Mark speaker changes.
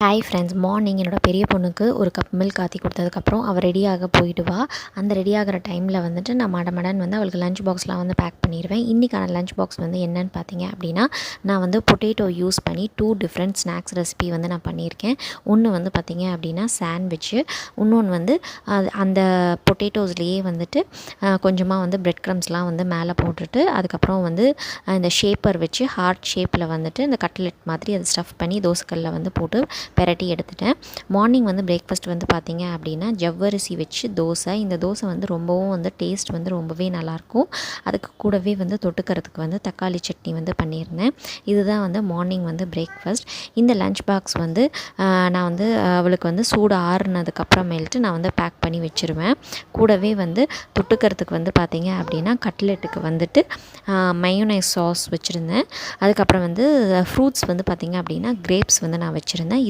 Speaker 1: Hi friends, morning என்னோட பெரிய பொண்ணுக்கு ஒரு கப் மில்க் ஆற்றி கொடுத்ததுக்கப்புறம் அவள் ரெடியாக போயிடுவா. அந்த ரெடி ஆகிற டைமில் வந்துட்டு நான் மடமடன் வந்து அவளுக்கு லஞ்ச் பாக்ஸ்லாம் வந்து பேக் பண்ணிடுவேன். இன்றைக்கான லஞ்ச் பாக்ஸ் வந்து என்னென்னு பார்த்தீங்க அப்படின்னா, நான் வந்து பொட்டேட்டோ யூஸ் பண்ணி 2 டிஃப்ரெண்ட் ஸ்நாக்ஸ் ரெசிபி வந்து நான் பண்ணியிருக்கேன். ஒன்று வந்து பார்த்திங்க அப்படின்னா சாண்ட்விட்சு, இன்னொன்று வந்து அந்த பொட்டேட்டோஸ்லேயே வந்துட்டு கொஞ்சமாக வந்து பிரெட் க்ரம்ஸ்லாம் வந்து மேலே போட்டுட்டு அதுக்கப்புறம் வந்து இந்த ஷேப்பர் வச்சு ஹார்ட் ஷேப்பில் வந்துட்டு இந்த கட்லெட் மாதிரி அதை ஸ்டஃப் பண்ணி தோசைக்கல்லில் வந்து போட்டு பெரட்டி எடுத்துட்டேன். மார்னிங் வந்து பிரேக்ஃபாஸ்ட் வந்து பார்த்திங்க அப்படின்னா ஜவ்வரிசி வச்சு தோசை. இந்த தோசை வந்து ரொம்பவும் வந்து டேஸ்ட் வந்து ரொம்பவே நல்லாயிருக்கும். அதுக்கு கூடவே வந்து தொட்டுக்கிறதுக்கு வந்து தக்காளி சட்னி வந்து பண்ணியிருந்தேன். இதுதான் வந்து மார்னிங் வந்து பிரேக்ஃபாஸ்ட். இந்த லஞ்ச் பாக்ஸ் வந்து நான் வந்து அவளுக்கு வந்து சூடு ஆறுனதுக்கப்புறமேல்ட்டு நான் வந்து பேக் பண்ணி வச்சுருவேன். கூடவே வந்து தொட்டுக்கிறதுக்கு வந்து பார்த்திங்க அப்படின்னா கட்லெட்டுக்கு வந்துட்டு மயோனைஸ் சாஸ் வச்சுருந்தேன். அதுக்கப்புறம் வந்து ஃப்ரூட்ஸ் வந்து பார்த்திங்க அப்படின்னா கிரேப்ஸ் வந்து நான் வச்சுருந்தேன்.